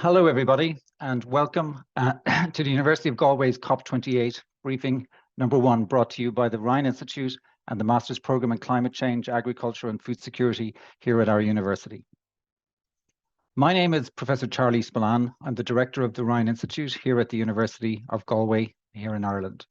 Hello, everybody, and welcome to the University of Galway's COP28 briefing #1, brought to you by the Rhine Institute and the Master's Program in Climate Change, Agriculture and Food Security here at our university. My name is Professor Charlie Spillane. I'm the Director of the Rhine Institute here at the University of Galway here in Ireland.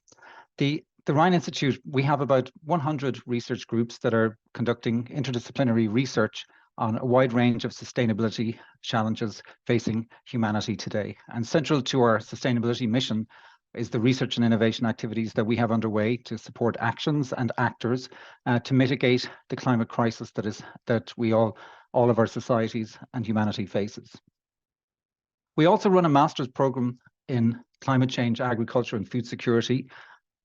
The Rhine Institute, we have about 100 research groups that are conducting interdisciplinary research on a wide range of sustainability challenges facing humanity today. And central to our sustainability mission is the research and innovation activities that we have underway to support actions and actors to mitigate the climate crisis that we all of our societies and humanity faces. We also run a master's program in climate change, agriculture and food security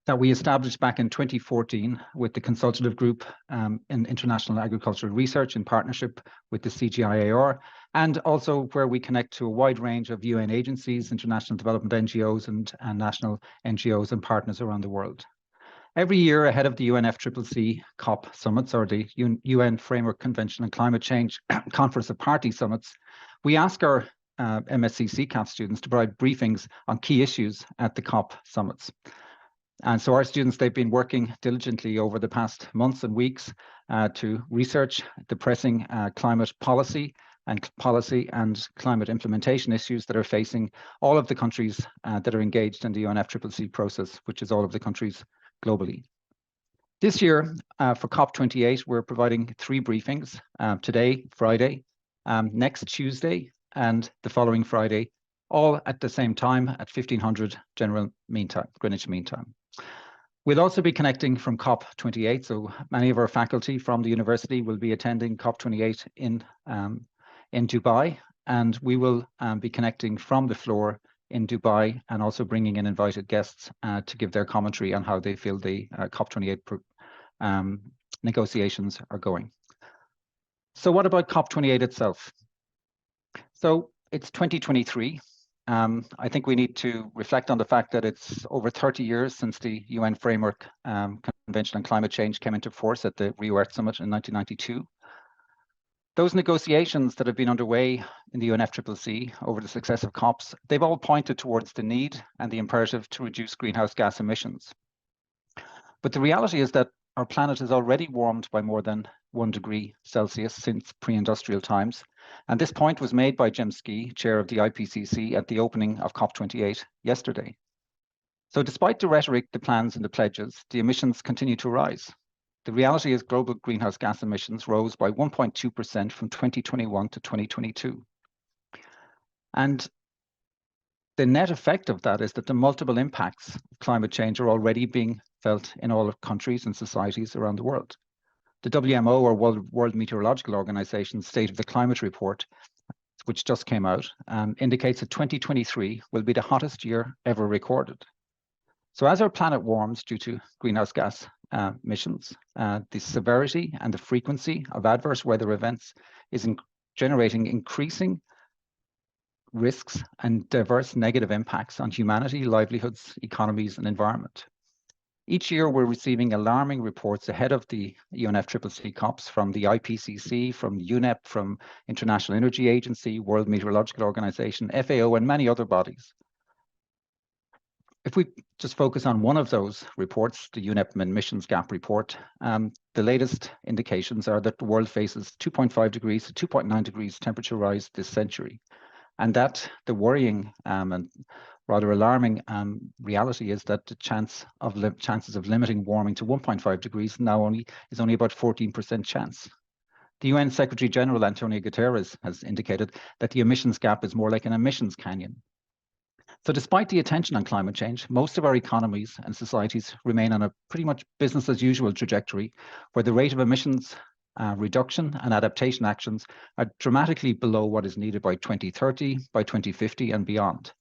that we established back in 2014 with the consultative group in international agricultural research in partnership with the CGIAR, and also where we connect to a wide range of UN agencies, international development NGOs and national NGOs and partners around the world. Every year ahead of the UNFCCC COP summits, or the UN Framework Convention on Climate Change Conference of Party Summits, we ask our MScCCAFS students to provide briefings on key issues at the COP summits. And so our students, they've been working diligently over the past months and weeks to research the pressing climate policy and climate implementation issues that are facing all of the countries that are engaged in the UNFCCC process, which is all of the countries globally. This year, for COP28, we're providing 3 briefings, today, Friday, next Tuesday, and the following Friday, all at the same time at 1500 Greenwich Mean Time. We'll also be connecting from COP28, so many of our faculty from the university will be attending COP28 in Dubai, and we will be connecting from the floor in Dubai and also bringing in invited guests to give their commentary on how they feel the COP28 negotiations are going. So what about COP28 itself? So it's 2023. I think we need to reflect on the fact that it's over 30 years since the UN Framework Convention on Climate Change came into force at the Rio Earth Summit in 1992. Those negotiations that have been underway in the UNFCCC over the successive COPs, they've all pointed towards the need and the imperative to reduce greenhouse gas emissions. But the reality is that our planet has already warmed by more than 1 degree Celsius since pre-industrial times. And this point was made by Jim Skee, chair of the IPCC, at the opening of COP28 yesterday. So despite the rhetoric, the plans and the pledges, the emissions continue to rise. The reality is global greenhouse gas emissions rose by 1.2% from 2021 to 2022. And the net effect of that is that the multiple impacts of climate change are already being felt in all countries and societies around the world. The WMO, or World Meteorological Organization's State of the Climate Report, which just came out, indicates that 2023 will be the hottest year ever recorded. So as our planet warms due to greenhouse gas emissions, the severity and the frequency of adverse weather events is generating increasing risks and diverse negative impacts on humanity, livelihoods, economies, and environment. Each year, we're receiving alarming reports ahead of the UNFCCC COPs from the IPCC, from UNEP, from International Energy Agency, World Meteorological Organization, FAO, and many other bodies. If we just focus on one of those reports, the UNEP Emissions Gap Report, the latest indications are that the world faces 2.5 degrees to 2.9 degrees temperature rise this century. And that the worrying and rather alarming reality is that the chances of limiting warming to 1.5 degrees now is only about 14% chance. The UN Secretary General Antonio Guterres has indicated that the emissions gap is more like an emissions canyon. So despite the attention on climate change, most of our economies and societies remain on a pretty much business as usual trajectory, where the rate of emissions reduction and adaptation actions are dramatically below what is needed by 2030, by 2050 and beyond.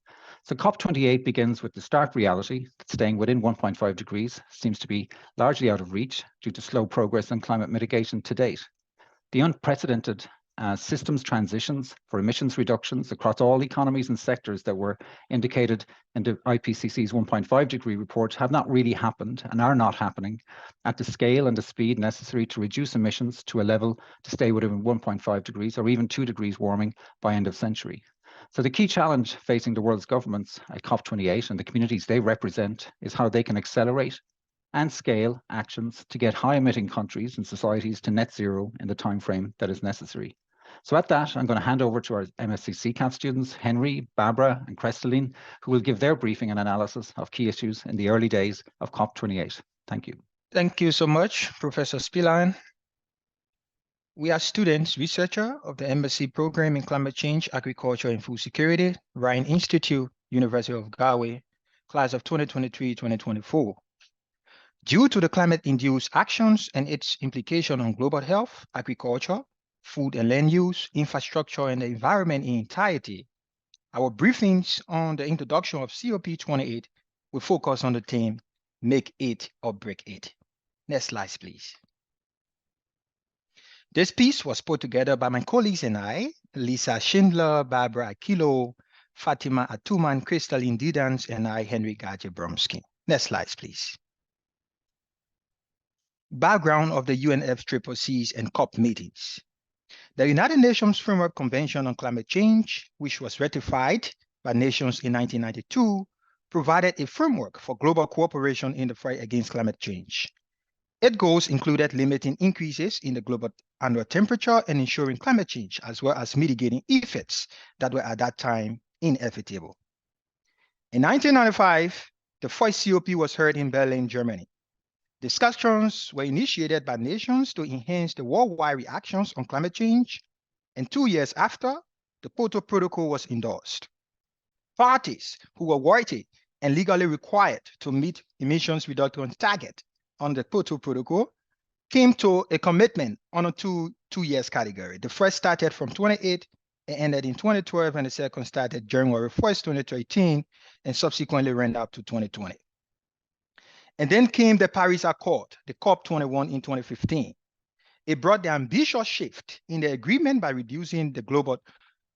So COP28 begins with the stark reality that staying within 1.5 degrees seems to be largely out of reach due to slow progress on climate mitigation to date. The unprecedented systems transitions for emissions reductions across all economies and sectors that were indicated in the IPCC's 1.5 degree report have not really happened and are not happening at the scale and the speed necessary to reduce emissions to a level to stay within 1.5 degrees or even 2 degrees warming by end of century. So the key challenge facing the world's governments at COP28 and the communities they represent is how they can accelerate and scale actions to get high-emitting countries and societies to net zero in the timeframe that is necessary. So at that, I'm going to hand over to our MScCCAFS students, Henry, Barbara, and Crystalline, who will give their briefing and analysis of key issues in the early days of COP28. Thank you. Thank you so much, Professor Spillane. We are students, researcher of the MSc Program in Climate Change, Agriculture and Food Security, Ryan Institute, University of Galway, class of 2023-2024. Due to the climate-induced actions and its implication on global health, agriculture, food and land use, infrastructure, and the environment in entirety, our briefings on the introduction of COP28 will focus on the theme, Make It or Break It. Next slide, please. This piece was put together by my colleagues and I, Lisa Schindler, Barbara Akilo, Fatima Atuman, Crystalline Didans, and I, Henry Gaje-Bromsky. Next slide, please. Background of the UNFCCC's and COP meetings. The United Nations Framework Convention on Climate Change, which was ratified by nations in 1992, provided a framework for global cooperation in the fight against climate change. Its goals included limiting increases in the global annual temperature and ensuring climate change, as well as mitigating effects that were at that time inevitable. In 1995, the first COP was held in Berlin, Germany. Discussions were initiated by nations to enhance the worldwide reactions on climate change, and 2 years after, the Kyoto Protocol was endorsed. Parties who were worthy and legally required to meet emissions reduction target on the Kyoto Protocol came to a commitment on a two years category. The first started from 2008 and ended in 2012, and the second started January 1st, 2013, and subsequently ran up to 2020. And then came the Paris Accord, the COP21 in 2015. It brought the ambitious shift in the agreement by reducing the global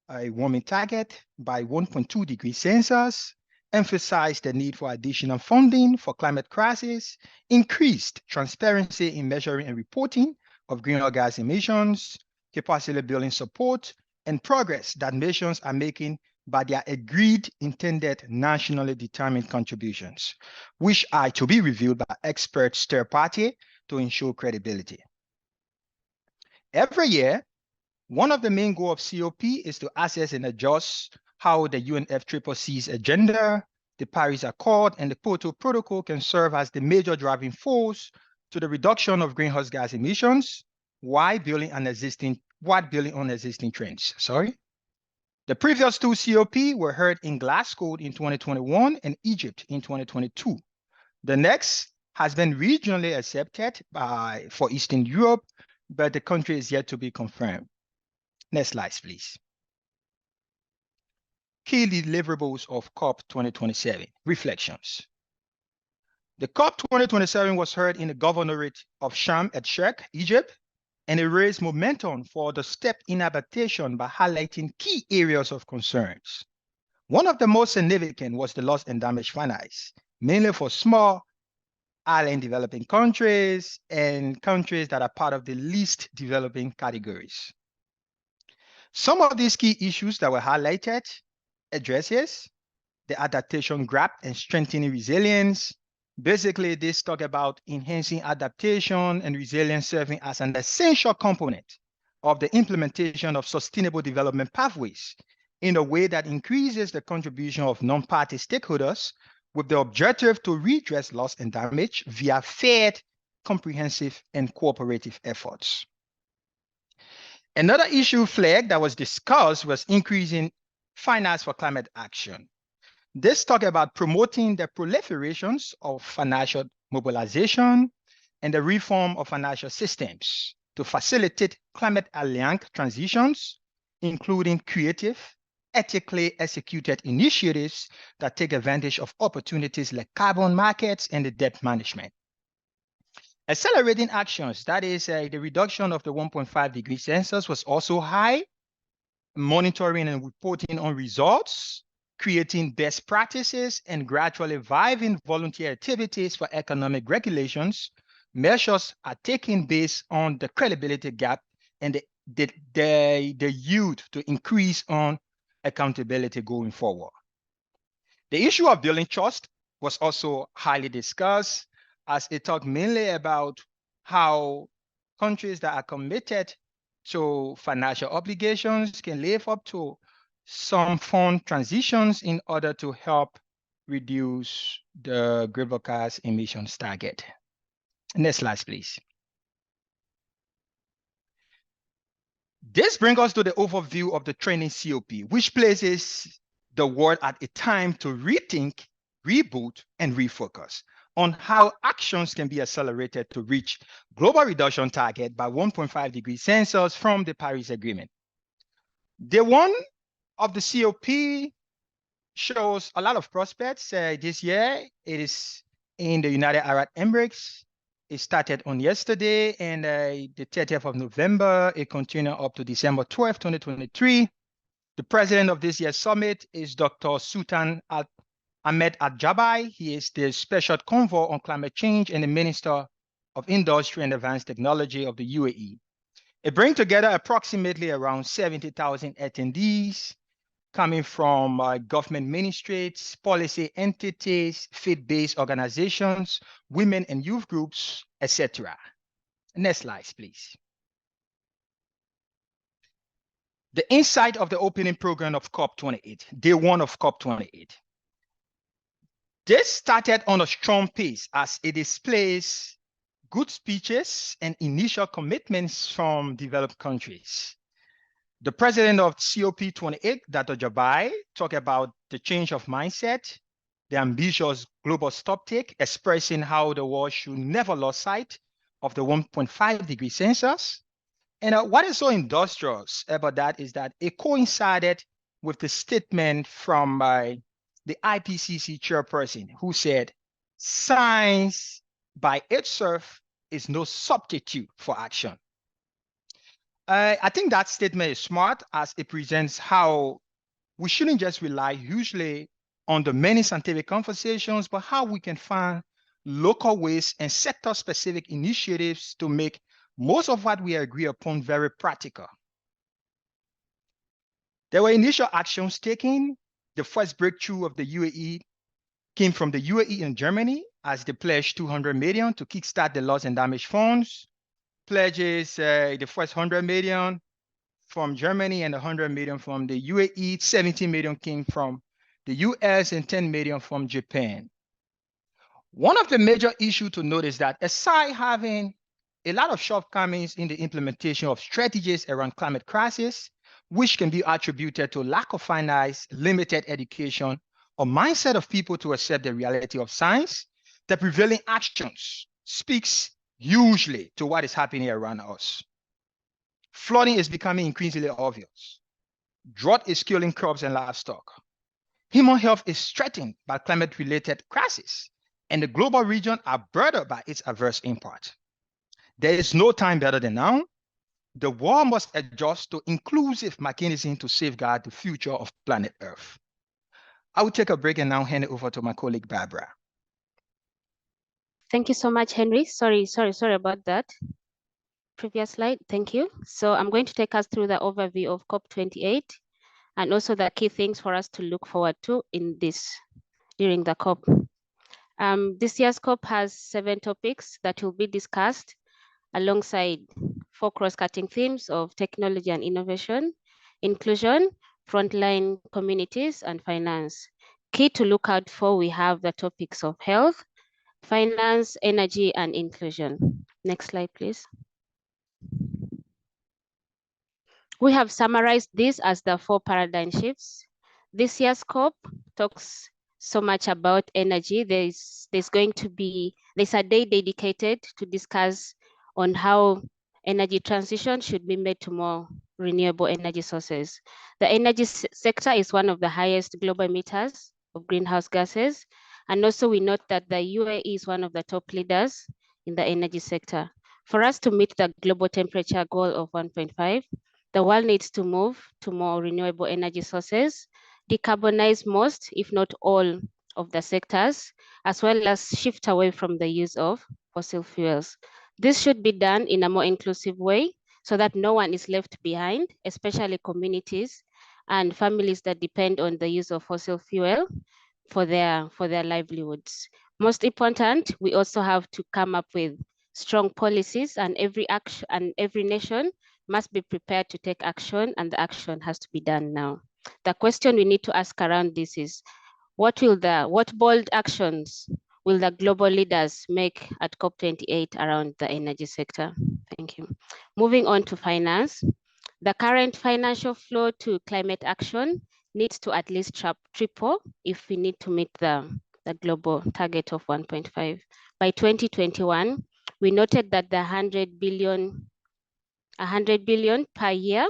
warming target by 1.2 degrees Celsius, emphasized the need for additional funding for climate crisis, increased transparency in measuring and reporting of greenhouse gas emissions, capacity building support, and progress that nations are making by their agreed intended nationally determined contributions, which are to be reviewed by experts third party to ensure credibility. Every year, one of the main goals of COP is to assess and adjust how the UNFCCC's agenda, the Paris Accord, and the Kyoto Protocol can serve as the major driving force to the reduction of greenhouse gas emissions while building on existing trends. The previous two COP were held in Glasgow in 2021 and Egypt in 2022. The next has been regionally accepted for Eastern Europe, but the country is yet to be confirmed. Next slide, please. Key deliverables of COP 2027, reflections. The COP 2027 was held in the governorate of Sharm el-Sheikh, Egypt, and it raised momentum for the step in adaptation by highlighting key areas of concerns. One of the most significant was the loss and damage finance, mainly for small island developing countries and countries that are part of the least developing categories. Some of these key issues that were highlighted addresses the adaptation gap and strengthening resilience. Basically, this talk about enhancing adaptation and resilience serving as an essential component of the implementation of sustainable development pathways in a way that increases the contribution of non-party stakeholders with the objective to redress loss and damage via fair, comprehensive, and cooperative efforts. Another issue flagged that was discussed was increasing finance for climate action. This talk about promoting the proliferations of financial mobilization and the reform of financial systems to facilitate climate-aligned transitions, including creative, ethically executed initiatives that take advantage of opportunities like carbon markets and the debt management. Accelerating actions, that is the reduction of the 1.5 degrees Celsius was also high. Monitoring and reporting on results, creating best practices, and gradually reviving volunteer activities for economic regulations. Measures are taken based on the credibility gap and the yield to increase on accountability going forward. The issue of building trust was also highly discussed, as it talked mainly about how countries that are committed to financial obligations can live up to some fund transitions in order to help reduce the greenhouse gas emissions target. Next slide, please. This brings us to the overview of the training COP, which places the world at a time to rethink, reboot, and refocus on how actions can be accelerated to reach global reduction target by 1.5 degrees Celsius from the Paris Agreement. The one of the COP shows a lot of prospects. This year, it is in the United Arab Emirates. It started on yesterday, and the 30th of November, it continued up to December 12, 2023. The president of this year's summit is Dr. Sultan Ahmed Al-Jabai. He is the special convoy on climate change and the Minister of Industry and Advanced Technology of the UAE. It brings together approximately around 70,000 attendees coming from government ministries, policy entities, faith-based organizations, women and youth groups, etc. Next slide, please. The insight of the opening program of COP28, day one of COP28. This started on a strong pace as it displays good speeches and initial commitments from developed countries. The president of COP28, Dr. Jabai, talked about the change of mindset, the ambitious global stocktake, expressing how the world should never lose sight of the 1.5 degrees Celsius. And what is so industrious about that is that it coincided with the statement from the IPCC chairperson, who said, "Science by itself is no substitute for action." I think that statement is smart, as it presents how we shouldn't just rely hugely on the many scientific conversations, but how we can find local ways and sector-specific initiatives to make most of what we agree upon very practical. There were initial actions taken. The first breakthrough of the UAE came from the UAE and Germany, as they pledged 200 million to kickstart the loss and damage funds. Pledges the first 100 million from Germany and 100 million from the UAE. 70 million came from the US and 10 million from Japan. One of the major issues to note is that aside having a lot of shortcomings in the implementation of strategies around climate crisis, which can be attributed to lack of finance, limited education, or mindset of people to accept the reality of science, the prevailing actions speaks hugely to what is happening around us. Flooding is becoming increasingly obvious. Drought is killing crops and livestock. Human health is threatened by climate-related crises, and the global region are burdened by its adverse impact. There is no time better than now. The world must adjust to inclusive mechanisms to safeguard the future of planet Earth. I will take a break and now hand it over to my colleague, Barbara. Thank you so much, Henry. Sorry about that. Previous slide, thank you. So I'm going to take us through the overview of COP28 and also the key things for us to look forward to during the COP. This year's COP has 7 topics that will be discussed alongside 4 cross-cutting themes of technology and innovation, inclusion, frontline communities, and finance. Key to look out for, we have the topics of health, finance, energy, and inclusion. Next slide, please. We have summarized this as the 4 paradigm shifts. This year's COP talks so much about energy. There's a day dedicated to discuss on how energy transition should be made to more renewable energy sources. The energy sector is one of the highest global emitters of greenhouse gases. And also we note that the UAE is one of the top leaders in the energy sector. For us to meet the global temperature goal of 1.5, the world needs to move to more renewable energy sources, decarbonize most, if not all, of the sectors, as well as shift away from the use of fossil fuels. This should be done in a more inclusive way so that no one is left behind, especially communities and families that depend on the use of fossil fuel for their livelihoods. Most important, we also have to come up with strong policies, and every nation must be prepared to take action, and the action has to be done now. The question we need to ask around this is, what bold actions will the global leaders make at COP28 around the energy sector? Thank you. Moving on to finance. The current financial flow to climate action needs to at least triple if we need to meet the global target of 1.5. By 2021, we noted that the 100 billion per year,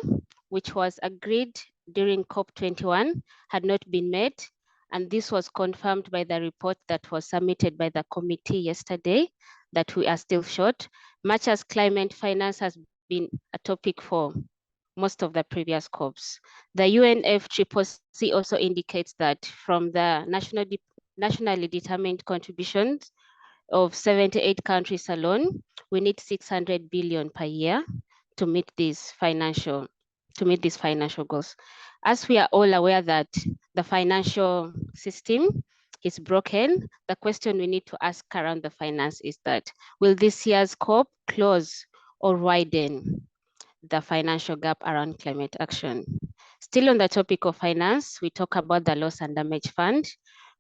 which was agreed during COP21, had not been met. And this was confirmed by the report that was submitted by the committee yesterday, that we are still short, much as climate finance has been a topic for most of the previous COPs. The UNFCCC also indicates that from the nationally determined contributions of 78 countries alone, we need 600 billion per year to meet these financial goals. As we are all aware that the financial system is broken, the question we need to ask around the finance is that, will this year's COP close or widen the financial gap around climate action? Still on the topic of finance, we talk about the loss and damage fund.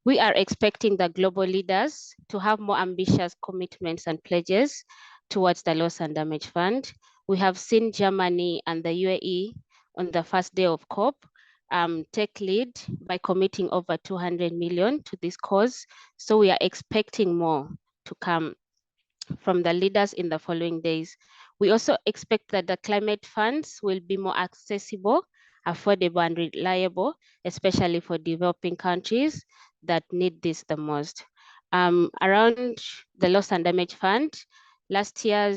We are expecting the global leaders to have more ambitious commitments and pledges towards the loss and damage fund. We have seen Germany and the UAE on the first day of COP take lead by committing over 200 million to this cause. So we are expecting more to come from the leaders in the following days. We also expect that the climate funds will be more accessible, affordable, and reliable, especially for developing countries that need this the most. Around the loss and damage fund, last year,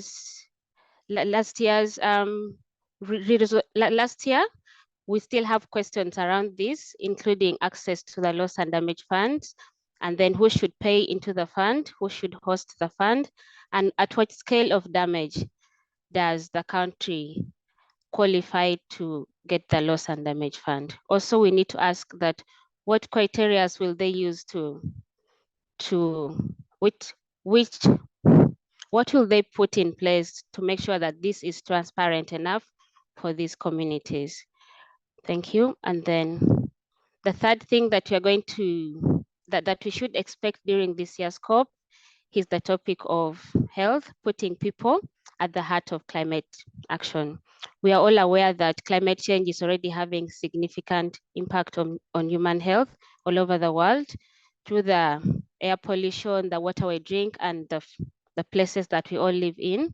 we still have questions around this, including access to the loss and damage funds, and then who should pay into the fund, who should host the fund, and at what scale of damage does the country qualify to get the loss and damage fund. Also, we need to ask that what criteria will they use what will they put in place to make sure that this is transparent enough for these communities? Thank you. And then the third thing that we are going to, that we should expect during this year's COP is the topic of health, putting people at the heart of climate action. We are all aware that climate change is already having significant impact on human health all over the world through the air pollution, the water we drink, and the places that we all live in.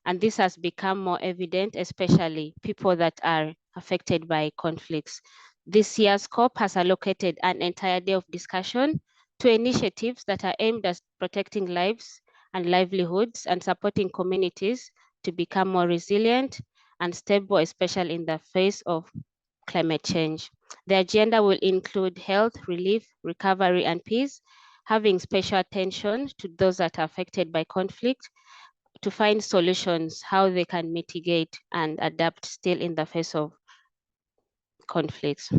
And this has become more evident, especially people that are affected by conflicts. This year's COP has allocated an entire day of discussion to initiatives that are aimed at protecting lives and livelihoods and supporting communities to become more resilient and stable, especially in the face of climate change. The agenda will include health, relief, recovery, and peace, having special attention to those that are affected by conflict, to find solutions, how they can mitigate and adapt still in the face of conflicts.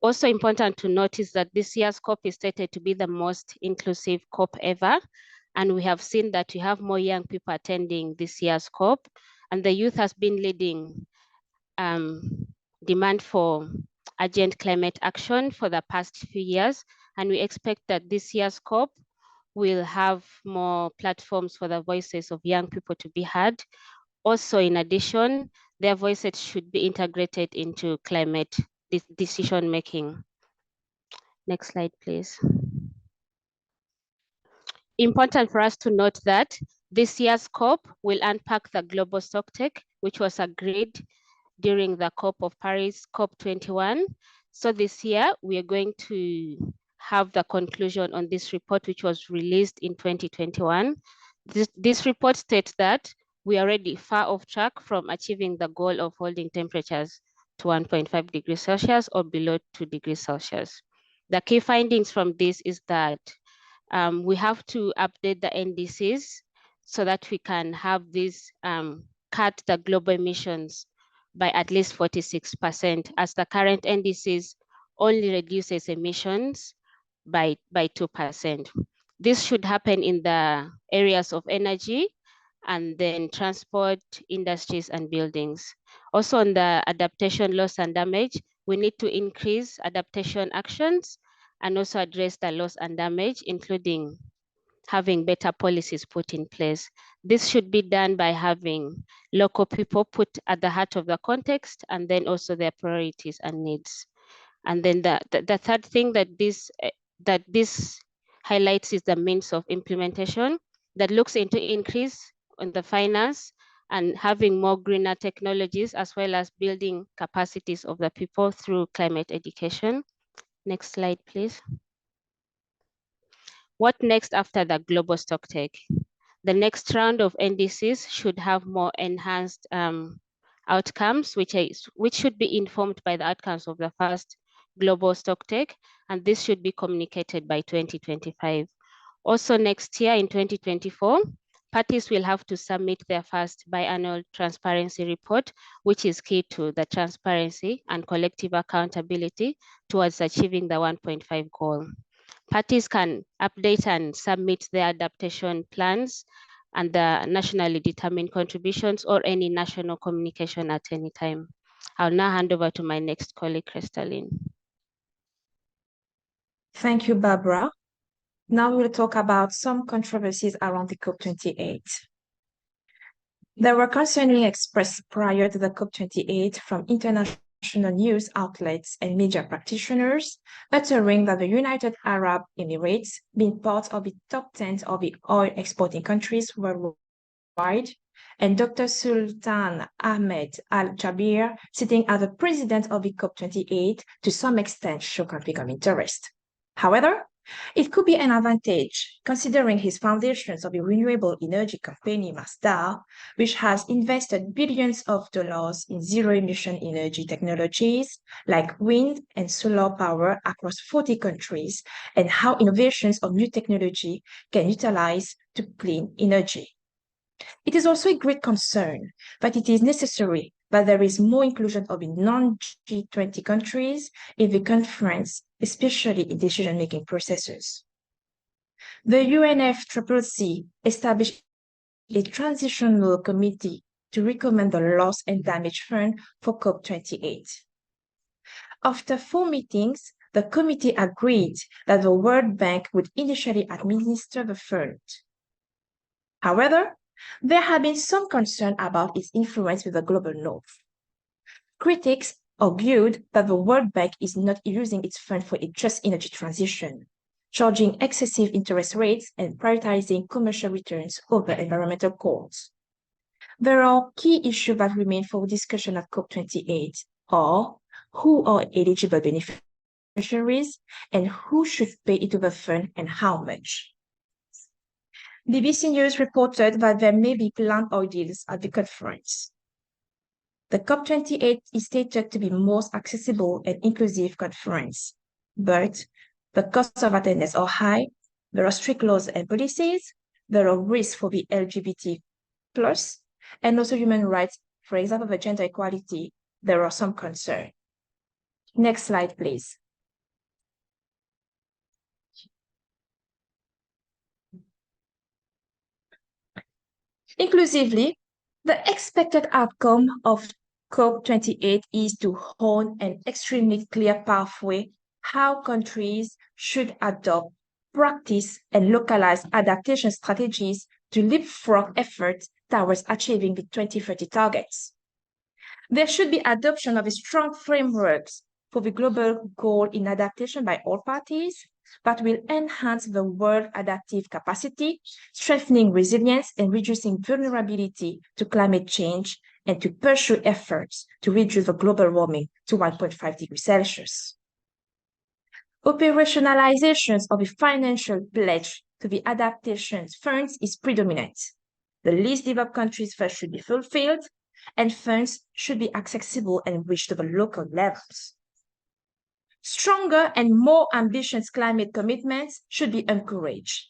Also important to notice that this year's COP is stated to be the most inclusive COP ever. And we have seen that we have more young people attending this year's COP, and the youth has been leading demand for urgent climate action for the past few years. And we expect that this year's COP will have more platforms for the voices of young people to be heard. Also, in addition, their voices should be integrated into climate decision making. Next slide, please. Important for us to note that this year's COP will unpack the global stocktake, which was agreed during the COP of Paris, COP21. So this year, we are going to have the conclusion on this report, which was released in 2021. This report states that we are already far off track from achieving the goal of holding temperatures to 1.5 degrees Celsius or below 2 degrees Celsius. The key findings from this is that we have to update the NDCs so that we can have these cut the global emissions by at least 46%, as the current NDCs only reduces emissions by 2%. This should happen in the areas of energy and then transport, industries, and buildings. Also on the adaptation, loss, and damage, we need to increase adaptation actions and also address the loss and damage, including having better policies put in place. This should be done by having local people put at the heart of the context, and then also their priorities and needs. And then the third thing that this highlights is the means of implementation that looks into increase in the finance and having more greener technologies, as well as building capacities of the people through climate education. Next slide, please. What next after the global stocktake? The next round of NDCs should have more enhanced outcomes, which should be informed by the outcomes of the first global stocktake, and this should be communicated by 2025. Also next year in 2024, parties will have to submit their first biannual transparency report, which is key to the transparency and collective accountability towards achieving the 1.5 goal. Parties can update and submit their adaptation plans and the nationally determined contributions or any national communication at any time. I'll now hand over to my next colleague, Crystalline. Thank you, Barbara. Now we'll talk about some controversies around the COP28. There were concerns expressed prior to the COP28 from international news outlets and media practitioners, uttering that the United Arab Emirates, being part of the top 10 of the oil exporting countries worldwide, and Dr. Sultan Ahmed Al-Jaber, sitting as the president of the COP28, to some extent show conflict of interest. However, it could be an advantage, considering his foundations of a renewable energy company, Masdar, which has invested billions of dollars in zero-emission energy technologies like wind and solar power across 40 countries, and how innovations of new technology can utilize to clean energy. It is also a great concern that it is necessary that there is more inclusion of non-G20 countries in the conference, especially in decision-making processes. The UNFCCC established a transitional committee to recommend the loss and damage fund for COP28. After 4 meetings, the committee agreed that the World Bank would initially administer the fund. However, there have been some concern about its influence with the global north. Critics argued that the World Bank is not using its fund for a just energy transition, charging excessive interest rates and prioritizing commercial returns over environmental goals. There are key issues that remain for discussion at COP28, are who are eligible beneficiaries and who should pay into the fund and how much. BBC News reported that there may be planned oil deals at the conference. The COP28 is stated to be the most accessible and inclusive conference, but the costs of attendance are high, there are strict laws and policies, there are risks for the LGBT+, and also human rights, for example, the gender equality, there are some concerns. Next slide, please. Inclusively, the expected outcome of COP28 is to hold an extremely clear pathway how countries should adopt, practice, and localize adaptation strategies to leapfrog efforts towards achieving the 2030 targets. There should be adoption of a strong frameworks for the global goal in adaptation by all parties that will enhance the world adaptive capacity, strengthening resilience and reducing vulnerability to climate change, and to pursue efforts to reduce the global warming to 1.5 degrees Celsius. Operationalizations of a financial pledge to the adaptation funds is predominant. The least developed countries first should be fulfilled, and funds should be accessible and reach to the local levels. Stronger and more ambitious climate commitments should be encouraged.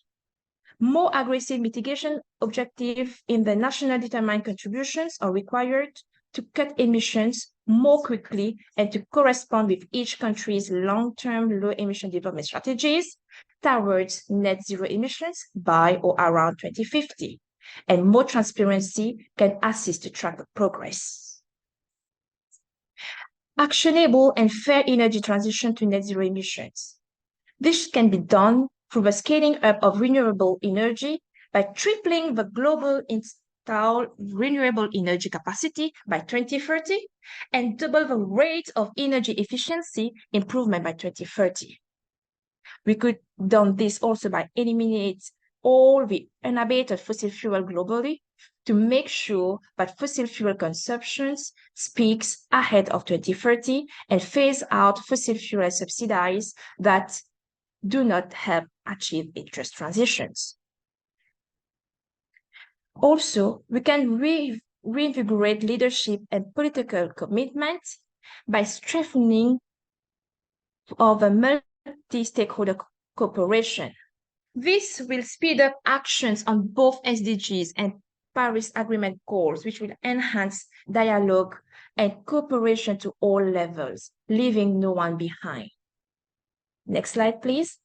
More aggressive mitigation objectives in the national determined contributions are required to cut emissions more quickly and to correspond with each country's long-term low-emission development strategies towards net zero emissions by or around 2050. And more transparency can assist to track the progress. Actionable and fair energy transition to net zero emissions. This can be done through the scaling up of renewable energy by tripling the global installed renewable energy capacity by 2030 and double the rate of energy efficiency improvement by 2030. We could do this also by eliminating all the unabated fossil fuel globally to make sure that fossil fuel consumption peaks ahead of 2030 and phase out fossil fuel subsidies that do not help achieve just transitions. Also, we can reinvigorate leadership and political commitment by strengthening of a multi-stakeholder cooperation. This will speed up actions on both SDGs and Paris Agreement goals, which will enhance dialogue and cooperation to all levels, leaving no one behind. Next slide, please.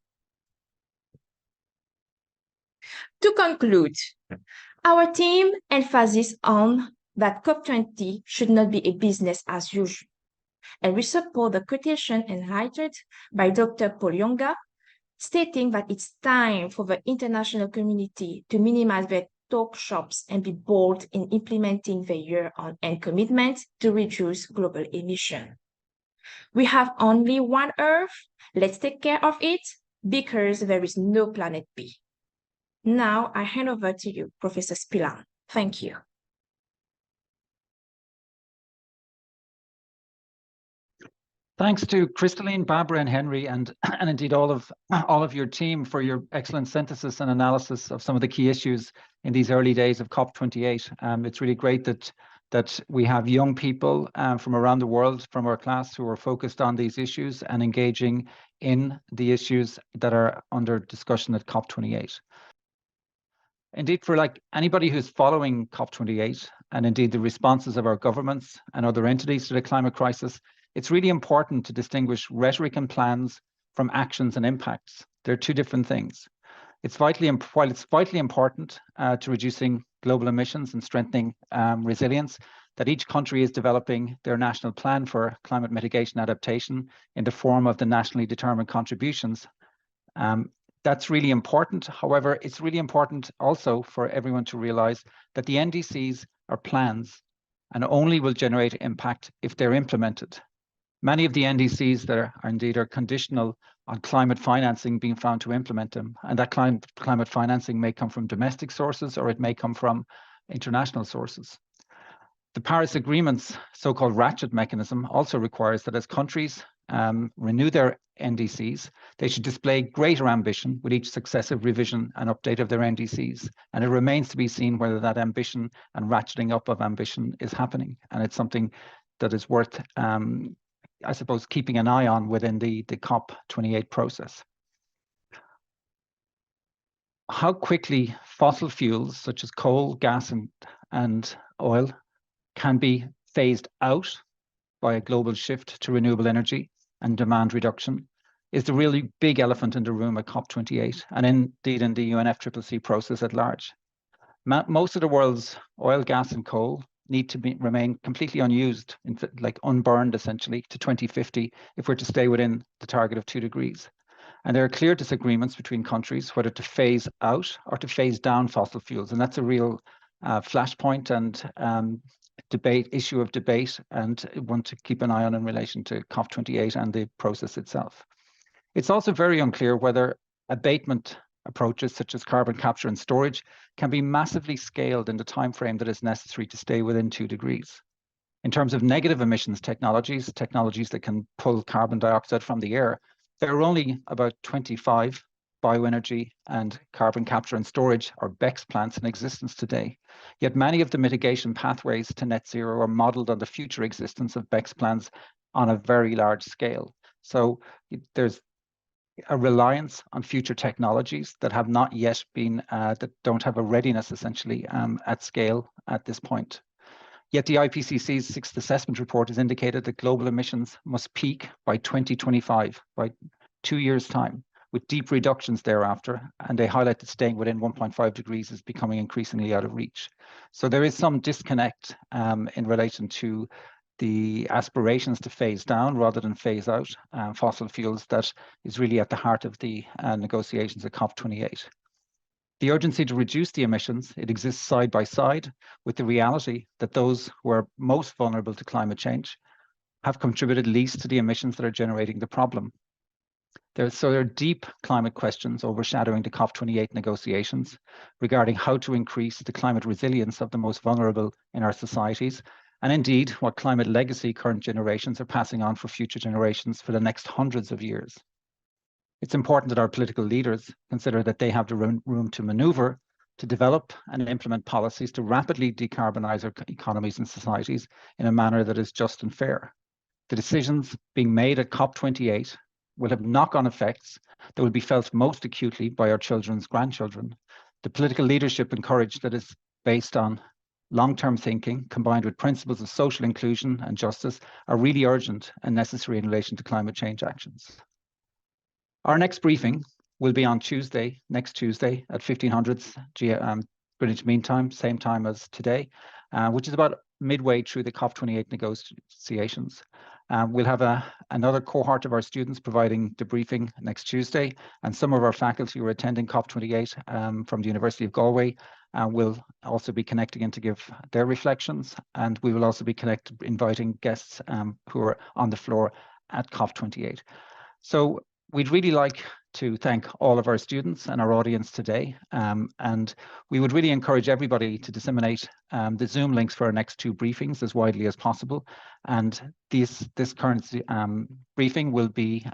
To conclude, our team emphasizes on that COP20 should not be a business as usual, and we support the quotation highlighted by Dr. Paul Yonga, stating that it's time for the international community to minimize their talk shops and be bold in implementing the year-on-end commitment to reduce global emission. We have only one Earth. Let's take care of it because there is no planet B. Now I hand over to you, Professor Spillane. Thank you. Thanks to Crystalline, Barbara, and Henry, and indeed all of your team for your excellent synthesis and analysis of some of the key issues in these early days of COP28. It's really great that we have young people from around the world from our class who are focused on these issues and engaging in the issues that are under discussion at COP28. Indeed, for like anybody who's following COP28 and indeed the responses of our governments and other entities to the climate crisis, it's really important to distinguish rhetoric and plans from actions and impacts. They're two different things. While it's vitally important to reducing global emissions and strengthening resilience, that each country is developing their national plan for climate mitigation adaptation in the form of the nationally determined contributions. That's really important. However, it's really important also for everyone to realize that the NDCs are plans and only will generate impact if they're implemented. Many of the NDCs that are conditional on climate financing being found to implement them, and that climate financing may come from domestic sources or it may come from international sources. The Paris Agreement's so-called ratchet mechanism also requires that as countries renew their NDCs, they should display greater ambition with each successive revision and update of their NDCs. And it remains to be seen whether that ambition and ratcheting up of ambition is happening. And it's something that is worth, I suppose, keeping an eye on within the COP28 process. How quickly fossil fuels such as coal, gas, and oil can be phased out by a global shift to renewable energy and demand reduction is the really big elephant in the room at COP28 and indeed in the UNFCCC process at large. Most of the world's oil, gas, and coal need to remain completely unused, like unburned essentially, to 2050 if we're to stay within the target of 2 degrees. And there are clear disagreements between countries whether to phase out or to phase down fossil fuels. And that's a real flashpoint and issue of debate, and one to keep an eye on in relation to COP28 and the process itself. It's also very unclear whether abatement approaches such as carbon capture and storage can be massively scaled in the time frame that is necessary to stay within 2 degrees. In terms of negative emissions technologies that can pull carbon dioxide from the air, there are only about 25 bioenergy and carbon capture and storage, or BECCS plants, in existence today. Yet many of the mitigation pathways to net zero are modeled on the future existence of BECCS plants on a very large scale. So there's a reliance on future technologies that have not yet been, that don't have a readiness essentially at scale at this point. Yet the IPCC's sixth assessment report has indicated that global emissions must peak by 2025, by 2 years' time, with deep reductions thereafter. And they highlight that staying within 1.5 degrees is becoming increasingly out of reach. So there is some disconnect in relation to the aspirations to phase down rather than phase out fossil fuels that is really at the heart of the negotiations at COP28. The urgency to reduce the emissions, it exists side by side with the reality that those who are most vulnerable to climate change have contributed least to the emissions that are generating the problem. There are deep climate questions overshadowing the COP28 negotiations regarding how to increase the climate resilience of the most vulnerable in our societies, and indeed what climate legacy current generations are passing on for future generations for the next hundreds of years. It's important that our political leaders consider that they have the room to maneuver, to develop and implement policies to rapidly decarbonize our economies and societies in a manner that is just and fair. The decisions being made at COP28 will have knock-on effects that will be felt most acutely by our children's grandchildren. The political leadership and courage that is based on long-term thinking combined with principles of social inclusion and justice are really urgent and necessary in relation to climate change actions. Our next briefing will be on Tuesday, next Tuesday at 1500 Greenwich Mean Time, same time as today, which is about midway through the COP28 negotiations. We'll have another cohort of our students providing the briefing next Tuesday, and some of our faculty who are attending COP28 from the University of Galway will also be connecting in to give their reflections, and we will also be inviting guests who are on the floor at COP28. So we'd really like to thank all of our students and our audience today. And we would really encourage everybody to disseminate the Zoom links for our next two briefings as widely as possible. And this current briefing will be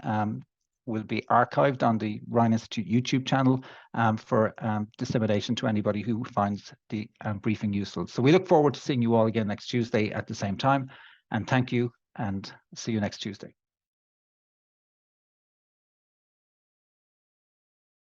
archived on the Rhine Institute YouTube channel for dissemination to anybody who finds the briefing useful. So we look forward to seeing you all again next Tuesday at the same time. And thank you, and see you next Tuesday.